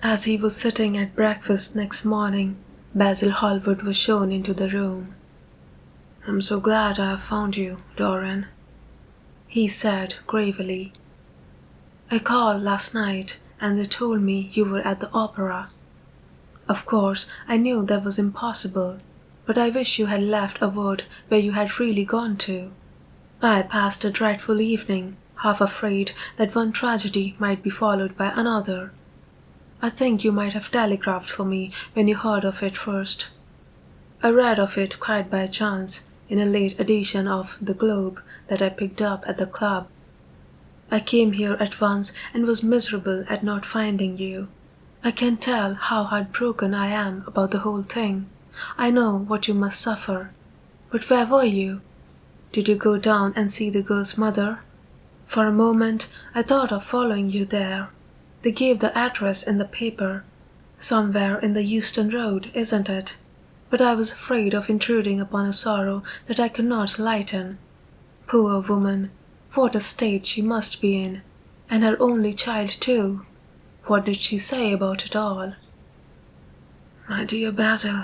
As he was sitting at breakfast next morning, Basil Hallward was shown into the room. "I'm so glad I have found you, Dorian," he said gravely. "I called last night and they told me you were at the opera. Of course, I knew that was impossible, but I wish you had left a word where you had really gone to. I passed a dreadful evening, half afraid that one tragedy might be followed by another. I think you might have telegraphed for me when you heard of it first. I read of it quite by chance in a late edition of The Globe that I picked up at the club. I came here at once and was miserable at not finding you. I can tell how heartbroken I am about the whole thing. I know what you must suffer. But where were you? Did you go down and see the girl's mother? For a moment I thought of following you there. They gave the address in the paper. Somewhere in the Euston Road, isn't it? But I was afraid of intruding upon a sorrow that I could not lighten. Poor woman, what a state she must be in, and her only child too. What did she say about it all?" "My dear Basil,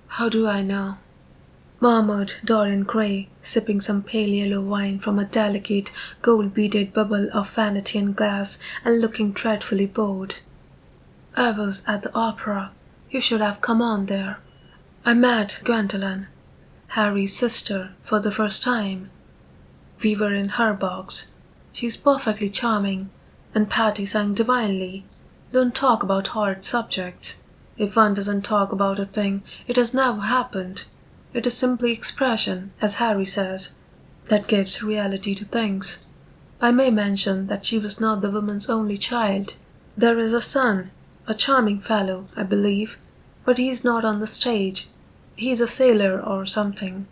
how do I know?" murmured Dorian Gray, sipping some pale yellow wine from a delicate, gold-beaded bubble of vanity and glass and looking dreadfully bored. "I was at the opera. You should have come on there. I met Gwendolen, Harry's sister, for the first time. We were in her box. She's perfectly charming, and Patty sang divinely. Don't talk about horrid subjects. If one doesn't talk about a thing, it has never happened. It is simply expression, as Harry says, that gives reality to things. I may mention that she was not the woman's only child. There is a son, a charming fellow, I believe, but he is not on the stage. He is a sailor or something.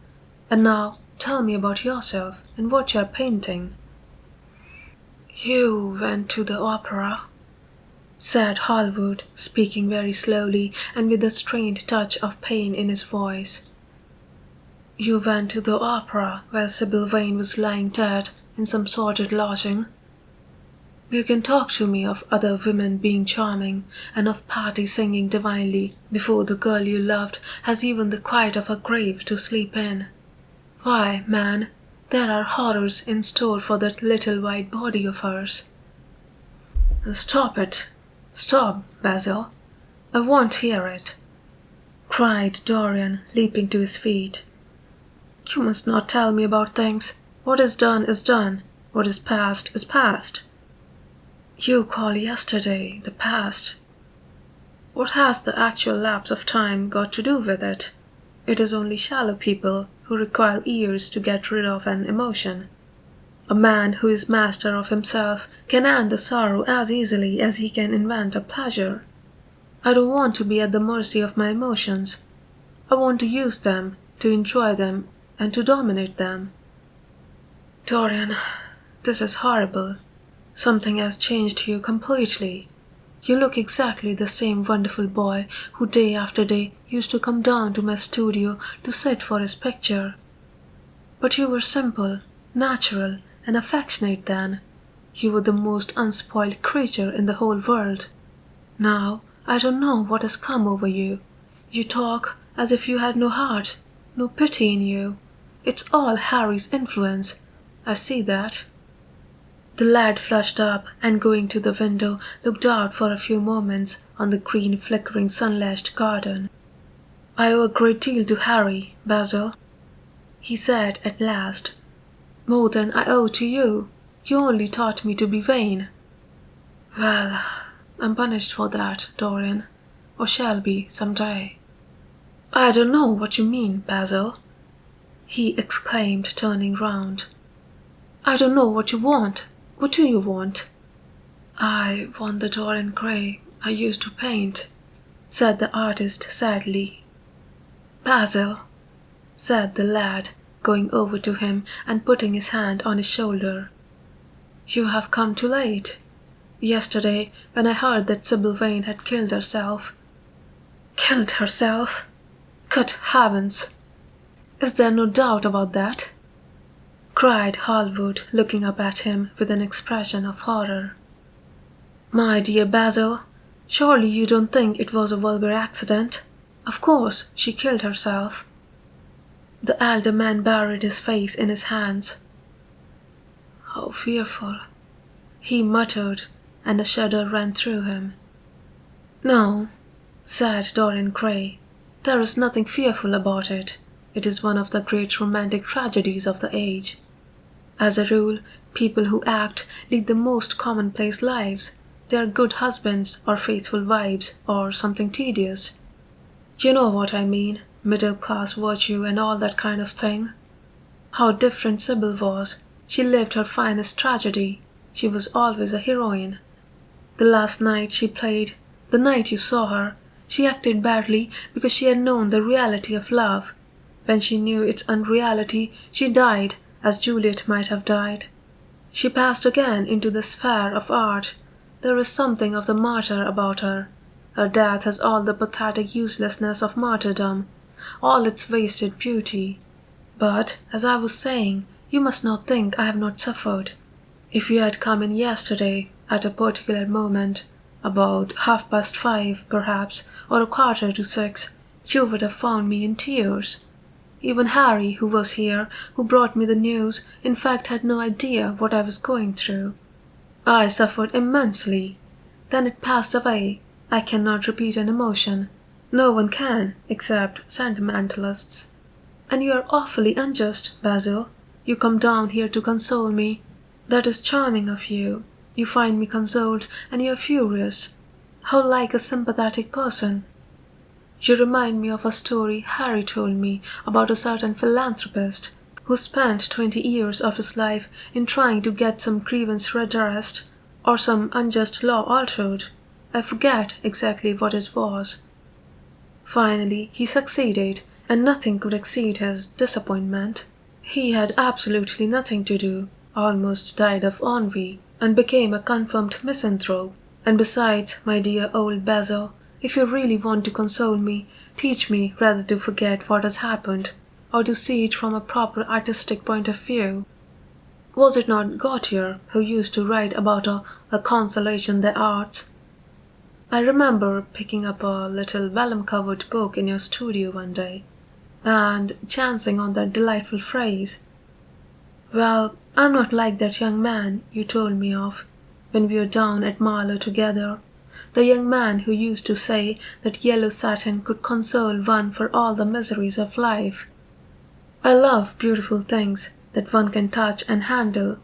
And now tell me about yourself and what you are painting." "You went to the opera," said Hallward, speaking very slowly and with a strained touch of pain in his voice. "You went to the opera while Sybil Vane was lying dead in some sordid lodging. You can talk to me of other women being charming, and of Patty singing divinely before the girl you loved has even the quiet of her grave to sleep in. Why, man, there are horrors in store for that little white body of hers." "Stop it! Stop, Basil! I won't hear it!" cried Dorian, leaping to his feet. "You must not tell me about things. What is done is done. What is past is past." "You call yesterday the past. What has the actual lapse of time got to do with it? It is only shallow people who require years to get rid of an emotion. A man who is master of himself can end a sorrow as easily as he can invent a pleasure. I don't want to be at the mercy of my emotions. I want to use them, to enjoy them, and to dominate them." "Dorian, this is horrible. Something has changed you completely. You look exactly the same wonderful boy who day after day used to come down to my studio to sit for his picture. But you were simple, natural, and affectionate then. You were the most unspoiled creature in the whole world. Now, I don't know what has come over you. You talk as if you had no heart, no pity in you. It's all Harry's influence. I see that." The lad flushed up and going to the window looked out for a few moments on the green flickering sun-lashed garden. "I owe a great deal to Harry, Basil," he said at last. "More than I owe to you. You only taught me to be vain." "Well, I'm punished for that, Dorian, or shall be some day." "I don't know what you mean, Basil," he exclaimed, turning round. "I don't know what you want. What do you want?" "I want the Dorian Gray I used to paint," said the artist sadly. "Basil," said the lad, going over to him and putting his hand on his shoulder. "You have come too late. Yesterday, when I heard that Sybil Vane had killed herself—" "Killed herself? Good heavens! Is there no doubt about that?" cried Hallward, looking up at him with an expression of horror. "My dear Basil, Surely you don't think it was a vulgar accident? Of course, she killed herself." The elder man buried his face in his hands. "How fearful," he muttered, and a shudder ran through him. "No," said Dorian Gray, "there is nothing fearful about it. It is one of the great romantic tragedies of the age. As a rule, people who act lead the most commonplace lives. They are good husbands or faithful wives or something tedious. You know what I mean, middle-class virtue and all that kind of thing. How different Sybil was. She lived her finest tragedy. She was always a heroine. The last night she played, the night you saw her, she acted badly because she had known the reality of love. When she knew its unreality, she died, as Juliet might have died. She passed again into the sphere of art. There is something of the martyr about her. Her death has all the pathetic uselessness of martyrdom, all its wasted beauty. But, as I was saying, you must not think I have not suffered. If you had come in yesterday, at a particular moment, about 5:30, perhaps, or 5:45, you would have found me in tears. Even Harry, who was here, who brought me the news, in fact had no idea what I was going through. I suffered immensely. Then it passed away. I cannot repeat an emotion. No one can, except sentimentalists. And you are awfully unjust, Basil. You come down here to console me. That is charming of you. You find me consoled, and you are furious. How like a sympathetic person. You remind me of a story Harry told me about a certain philanthropist who spent 20 years of his life in trying to get some grievance redressed or some unjust law altered. I forget exactly what it was. Finally, he succeeded, and nothing could exceed his disappointment. He had absolutely nothing to do, almost died of ennui, and became a confirmed misanthrope. And besides, my dear old Basil, if you really want to console me, teach me rather to forget what has happened, or to see it from a proper artistic point of view. Was it not Gautier who used to write about a consolation des arts? I remember picking up a little vellum-covered book in your studio one day, and chancing on that delightful phrase. Well, I'm not like that young man you told me of, when we were down at Marlow together, the young man who used to say that yellow satin could console one for all the miseries of life. I love beautiful things that one can touch and handle,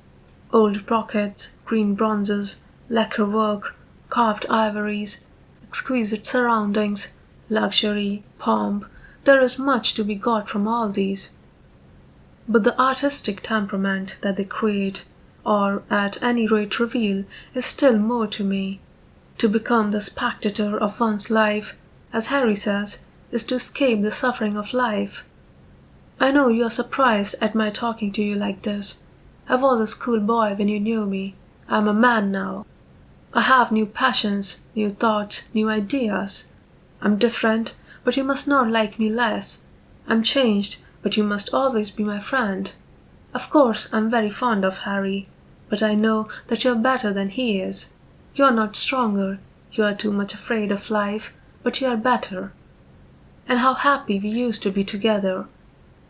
old brocades, green bronzes, lacquer work, carved ivories, exquisite surroundings, luxury, pomp. There is much to be got from all these. But the artistic temperament that they create, or at any rate reveal, is still more to me. To become the spectator of one's life, as Harry says, is to escape the suffering of life. I know you are surprised at my talking to you like this. I was a schoolboy when you knew me. I am a man now. I have new passions, new thoughts, new ideas. I'm different, but you must not like me less. I'm changed, but you must always be my friend. Of course, I'm very fond of Harry, but I know that you are better than he is. You are not stronger, you are too much afraid of life, but you are better. And how happy we used to be together.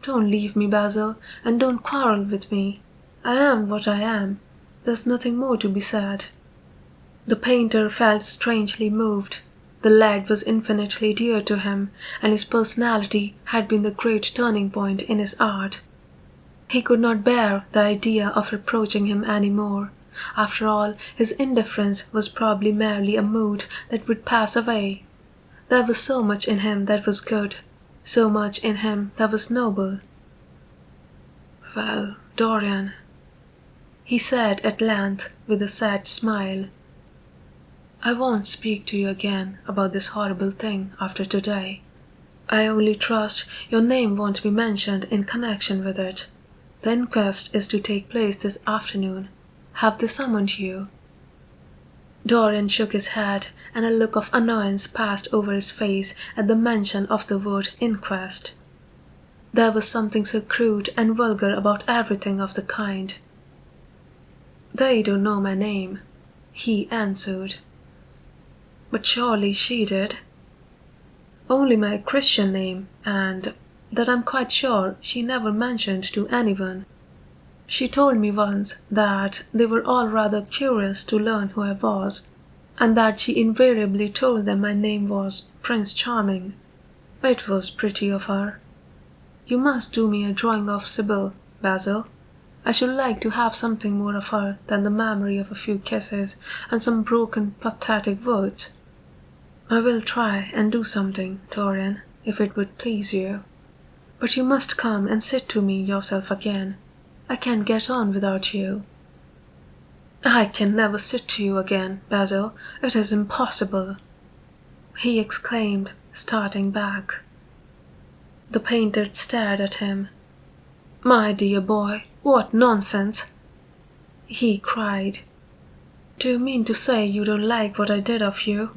Don't leave me, Basil, and don't quarrel with me. I am what I am. There's nothing more to be said. The painter felt strangely moved. The lad was infinitely dear to him, and his personality had been the great turning point in his art. He could not bear the idea of reproaching him any more. After all, his indifference was probably merely a mood that would pass away. There was so much in him that was good, so much in him that was noble. "Well, Dorian," he said at length with a sad smile, "I won't speak to you again about this horrible thing after today. I only trust your name won't be mentioned in connection with it. The inquest is to take place this afternoon. Have they summoned you?" Dorian shook his head, and a look of annoyance passed over his face at the mention of the word inquest. There was something so crude and vulgar about everything of the kind. "They don't know my name," he answered. But surely she did. Only my Christian name, and that I'm quite sure she never mentioned to anyone. She told me once that they were all rather curious to learn who I was, and that she invariably told them my name was Prince Charming. It was pretty of her. You must do me a drawing of Sybil, Basil. I should like to have something more of her than the memory of a few kisses and some broken, pathetic words. I will try and do something, Dorian, if it would please you. But you must come and sit to me yourself again. I can't get on without you. I can never sit to you again, Basil. It is impossible, he exclaimed, starting back. The painter stared at him. My dear boy, what nonsense! He cried. Do you mean to say you don't like what I did of you?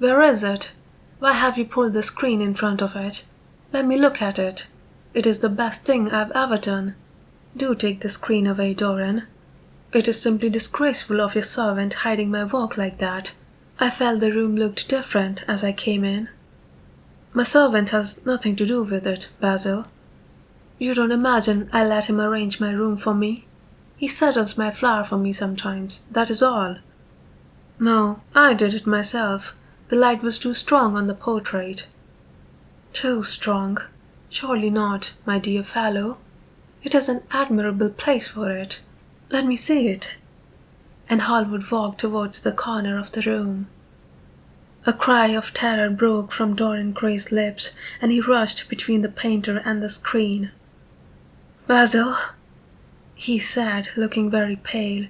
Where is it? Why have you pulled the screen in front of it? Let me look at it. It is the best thing I've ever done. Do take the screen away, Dorian. It is simply disgraceful of your servant hiding my work like that. I felt the room looked different as I came in. My servant has nothing to do with it, Basil. You don't imagine I let him arrange my room for me? He settles my flower for me sometimes, that is all. No, I did it myself. The light was too strong on the portrait. Too strong? Surely not, my dear fellow. It is an admirable place for it. Let me see it. And Hallward walked towards the corner of the room. A cry of terror broke from Dorian Gray's lips, and he rushed between the painter and the screen. Basil, he said, looking very pale,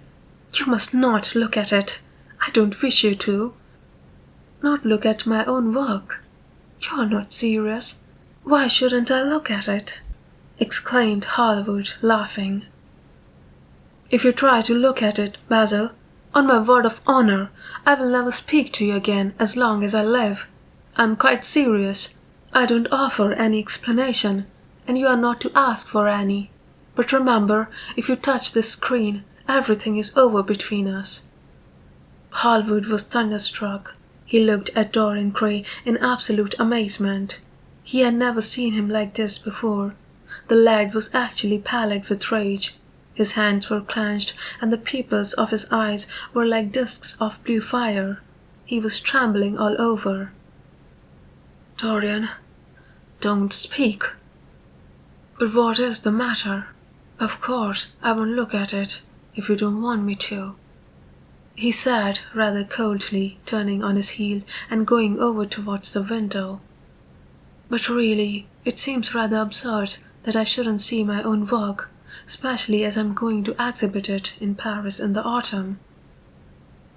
you must not look at it. I don't wish you to. Not look at my own work? You're not serious. Why shouldn't I look at it? Exclaimed Hallward, laughing. If you try to look at it, Basil, on my word of honor, I will never speak to you again as long as I live. I'm quite serious. I don't offer any explanation, and you are not to ask for any. But remember, if you touch this screen, everything is over between us. Hallward was thunderstruck. He looked at Dorian Gray in absolute amazement. He had never seen him like this before. The lad was actually pallid with rage. His hands were clenched, and the pupils of his eyes were like discs of blue fire. He was trembling all over. Dorian, don't speak. But what is the matter? Of course, I won't look at it, if you don't want me to, he said rather coldly, turning on his heel and going over towards the window. But really, it seems rather absurd that I shouldn't see my own work, especially as I'm going to exhibit it in Paris in the autumn.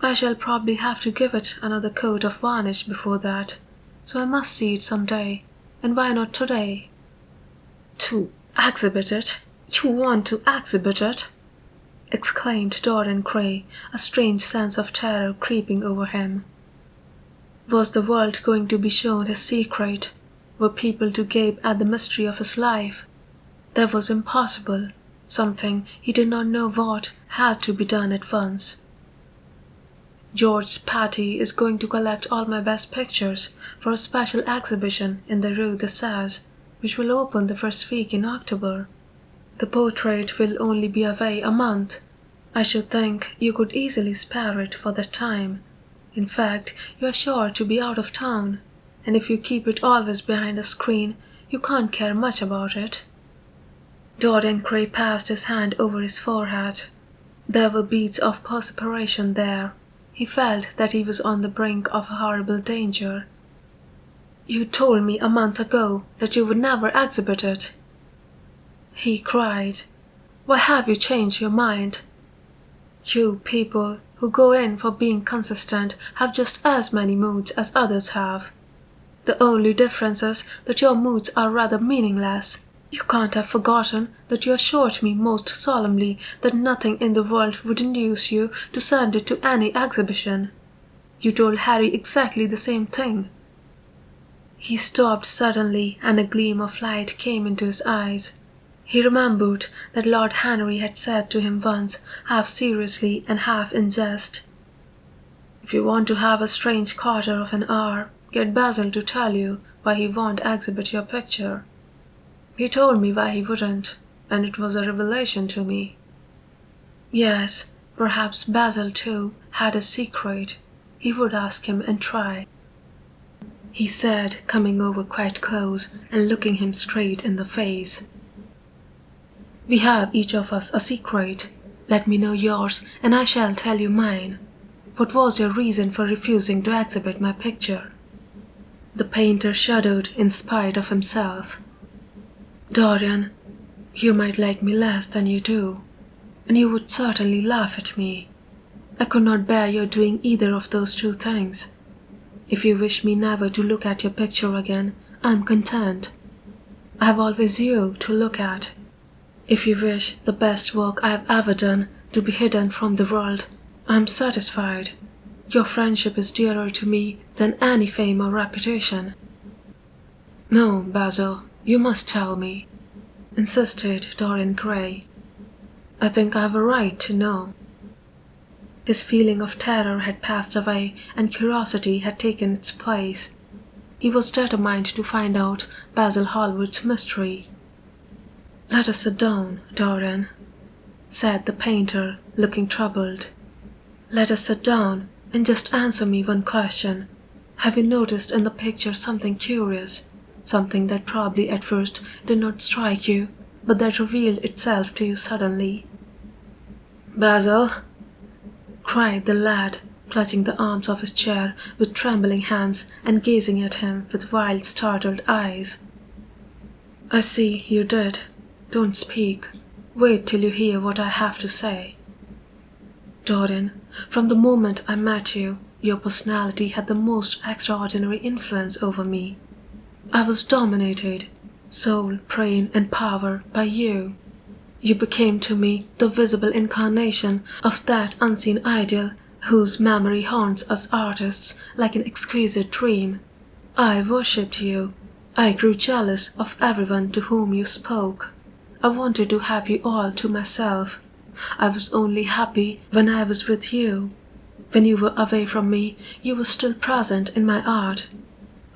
I shall probably have to give it another coat of varnish before that, so I must see it some day, and why not today? To exhibit it? You want to exhibit it? Exclaimed Dorian Gray, a strange sense of terror creeping over him. Was the world going to be shown his secret? Were people to gape at the mystery of his life? That was impossible. Something, he did not know what, had to be done at once. George Patty is going to collect all my best pictures for a special exhibition in the Rue de Sèvres, which will open the first week in October. The portrait will only be away a month. I should think you could easily spare it for that time. In fact, you are sure to be out of town, and if you keep it always behind a screen, you can't care much about it. Dorian Gray passed his hand over his forehead. There were beads of perspiration there. He felt that he was on the brink of a horrible danger. You told me a month ago that you would never exhibit it, he cried. Why have you changed your mind? You people who go in for being consistent have just as many moods as others have. The only difference is that your moods are rather meaningless. You can't have forgotten that you assured me most solemnly that nothing in the world would induce you to send it to any exhibition. You told Harry exactly the same thing. He stopped suddenly, and a gleam of light came into his eyes. He remembered that Lord Henry had said to him once, half seriously and half in jest, If you want to have a strange quarter of an hour, get Basil to tell you why he won't exhibit your picture. He told me why he wouldn't, and it was a revelation to me. Yes, perhaps Basil too had a secret. He would ask him and try," he said, coming over quite close and looking him straight in the face. "We have each of us a secret. Let me know yours, and I shall tell you mine. What was your reason for refusing to exhibit my picture?" The painter shuddered in spite of himself. "Dorian, you might like me less than you do, and you would certainly laugh at me. I could not bear your doing either of those two things. If you wish me never to look at your picture again, I am content. I have always you to look at. If you wish the best work I have ever done to be hidden from the world, I am satisfied. Your friendship is dearer to me than any fame or reputation." "No, Basil, you must tell me," insisted Dorian Gray. "I think I have a right to know." His feeling of terror had passed away and curiosity had taken its place. He was determined to find out Basil Hallward's mystery. "Let us sit down, Dorian," said the painter, looking troubled. "Let us sit down and just answer me one question. Have you noticed in the picture something curious, something that probably at first did not strike you, but that revealed itself to you suddenly?" "Basil," cried the lad, clutching the arms of his chair with trembling hands and gazing at him with wild, startled eyes. "I see you did. Don't speak. Wait till you hear what I have to say. Dorian, from the moment I met you, your personality had the most extraordinary influence over me. I was dominated, soul, brain, and power, by you. You became to me the visible incarnation of that unseen ideal whose memory haunts us artists like an exquisite dream. I worshipped you. I grew jealous of everyone to whom you spoke. I wanted to have you all to myself. I was only happy when I was with you. When you were away from me, you were still present in my art.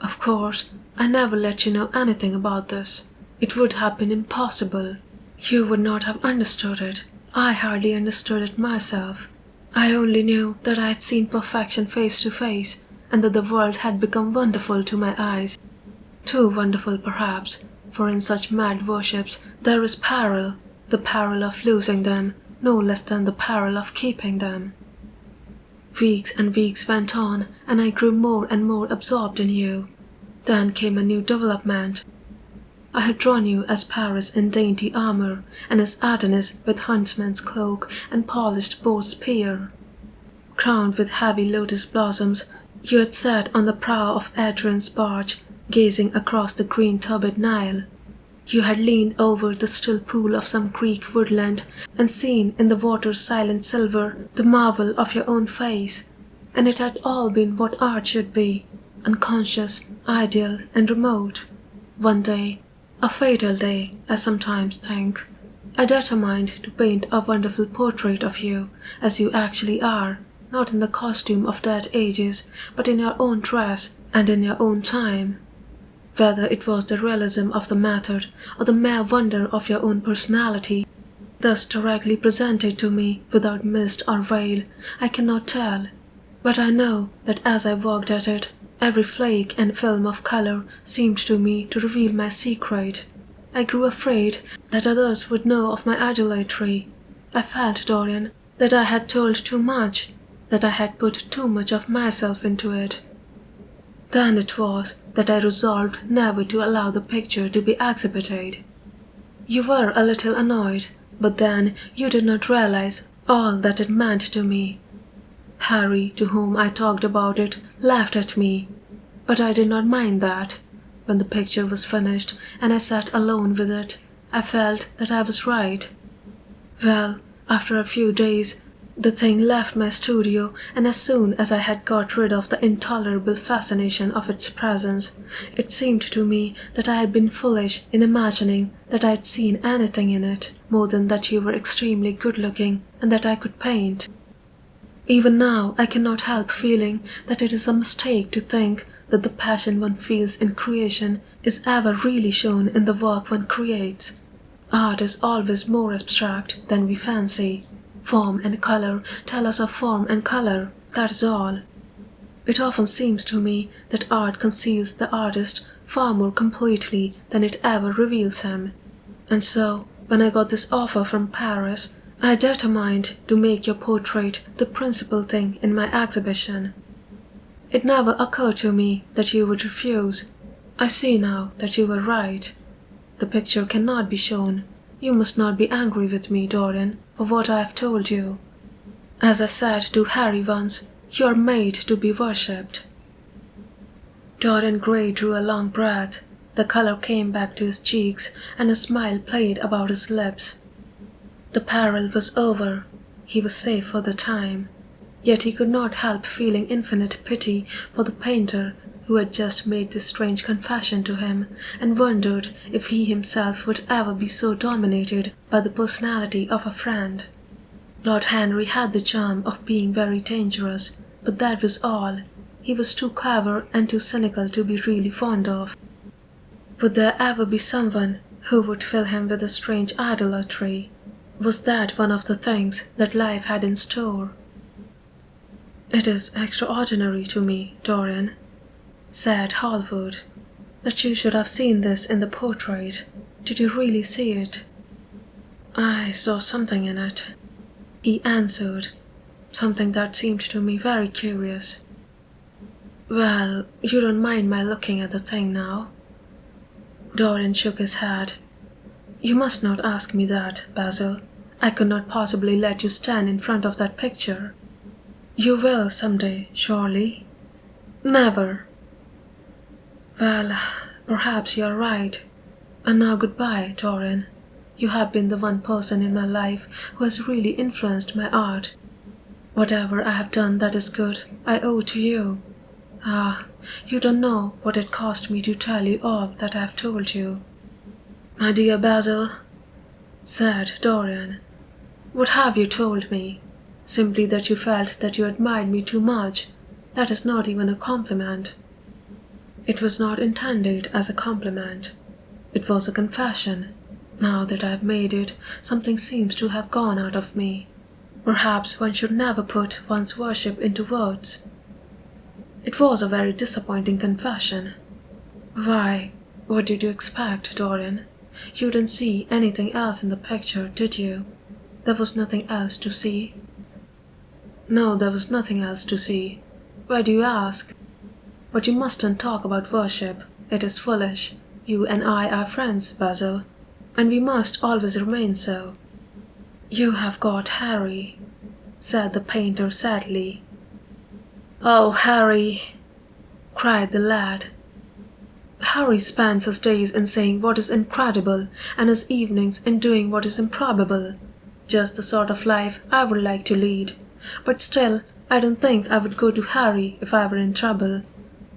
Of course, I never let you know anything about this. It would have been impossible. You would not have understood it. I hardly understood it myself. I only knew that I had seen perfection face to face, and that the world had become wonderful to my eyes. Too wonderful, perhaps, for in such mad worships there is peril, the peril of losing them, no less than the peril of keeping them. Weeks and weeks went on, and I grew more and more absorbed in you. Then came a new development. I had drawn you as Paris in dainty armor, and as Adonis with huntsman's cloak and polished bow spear. Crowned with heavy lotus blossoms, you had sat on the prow of Adrian's barge, gazing across the green turbid Nile. You had leaned over the still pool of some Greek woodland and seen in the water's silent silver the marvel of your own face, and it had all been what art should be, unconscious, ideal, and remote. One day, a fatal day, I sometimes think, I determined to paint a wonderful portrait of you as you actually are, not in the costume of dead ages, but in your own dress and in your own time. Whether it was the realism of the method or the mere wonder of your own personality, thus directly presented to me without mist or veil, I cannot tell. But I know that as I worked at it, every flake and film of color seemed to me to reveal my secret. I grew afraid that others would know of my idolatry. I felt, Dorian, that I had told too much, that I had put too much of myself into it. Then it was that I resolved never to allow the picture to be exhibited. You were a little annoyed, but then you did not realize all that it meant to me. Harry, to whom I talked about it, laughed at me, but I did not mind that. When the picture was finished and I sat alone with it, I felt that I was right. Well, after a few days, the thing left my studio, and as soon as I had got rid of the intolerable fascination of its presence, it seemed to me that I had been foolish in imagining that I had seen anything in it, more than that you were extremely good-looking and that I could paint. Even now I cannot help feeling that it is a mistake to think that the passion one feels in creation is ever really shown in the work one creates. Art is always more abstract than we fancy. Form and color tell us of form and color, that is all. It often seems to me that art conceals the artist far more completely than it ever reveals him. And so, when I got this offer from Paris, I determined to make your portrait the principal thing in my exhibition. It never occurred to me that you would refuse. I see now that you were right. The picture cannot be shown. You must not be angry with me, Dorian, for what I have told you. As I said to Harry once, you are made to be worshipped. Dorian Gray drew a long breath. The color came back to his cheeks, and a smile played about his lips. The peril was over. He was safe for the time. Yet he could not help feeling infinite pity for the painter who had just made this strange confession to him, and wondered if he himself would ever be so dominated by the personality of a friend. Lord Henry had the charm of being very dangerous, but that was all. He was too clever and too cynical to be really fond of. Would there ever be someone who would fill him with a strange idolatry? Was that one of the things that life had in store? "It is extraordinary to me, Dorian," said Hallward, "that you should have seen this in the portrait. Did you really see it?" "I saw something in it," he answered, "something that seemed to me very curious." "Well, you don't mind my looking at the thing now?" Dorian shook his head. "You must not ask me that, Basil. I could not possibly let you stand in front of that picture." "You will some day, surely?" "Never." "Well, perhaps you are right. And now goodbye, Dorian. You have been the one person in my life who has really influenced my art. Whatever I have done that is good, I owe to you. Ah, you don't know what it cost me to tell you all that I have told you." "My dear Basil," said Dorian, "what have you told me? Simply that you felt that you admired me too much. That is not even a compliment." "It was not intended as a compliment. It was a confession. Now that I have made it, something seems to have gone out of me. Perhaps one should never put one's worship into words. It was a very disappointing confession." "Why, what did you expect, Dorian? You didn't see anything else in the picture, did you? There was nothing else to see?" "No, there was nothing else to see. Why do you ask? But you mustn't talk about worship. It is foolish. You and I are friends, Basil, and we must always remain so." "You have got Harry," said the painter sadly. "Oh, Harry!" cried the lad. "Harry spends his days in saying what is incredible and his evenings in doing what is improbable. Just the sort of life I would like to lead. But still, I don't think I would go to Harry if I were in trouble.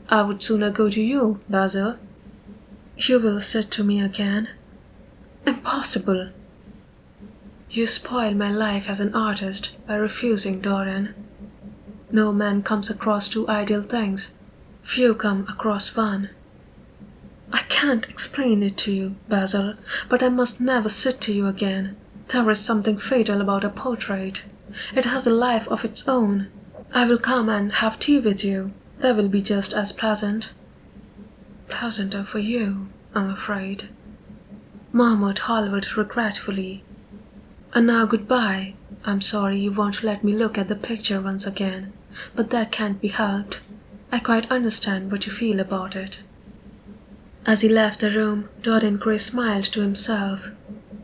I would sooner go to you, Basil." "You will sit to me again?" "Impossible." "You spoil my life as an artist by refusing, Dorian. No man comes across two ideal things. Few come across one. I can't explain it to you, Basil, but I must never sit to you again. There is something fatal about a portrait. It has a life of its own. I will come and have tea with you. That will be just as pleasant." "Pleasanter for you, I'm afraid," murmured Hallward regretfully. "And now goodbye. I'm sorry you won't let me look at the picture once again, but that can't be helped. I quite understand what you feel about it." As he left the room, Dorian Gray smiled to himself.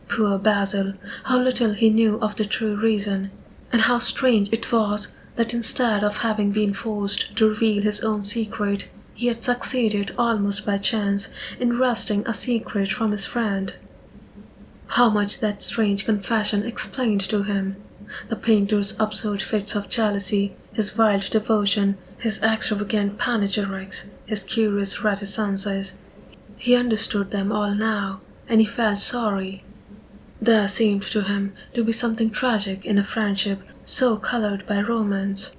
Poor Basil, how little he knew of the true reason, and how strange it was that instead of having been forced to reveal his own secret, he had succeeded almost by chance in wresting a secret from his friend. How much that strange confession explained to him. The painter's absurd fits of jealousy, his wild devotion, his extravagant panegyrics, his curious reticences. He understood them all now, and he felt sorry. There seemed to him to be something tragic in a friendship so colored by romance.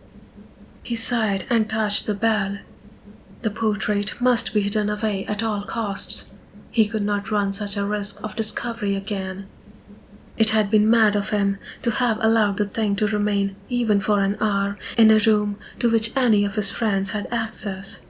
He sighed and touched the bell. The portrait must be hidden away at all costs. He could not run such a risk of discovery again. It had been mad of him to have allowed the thing to remain even for an hour in a room to which any of his friends had access.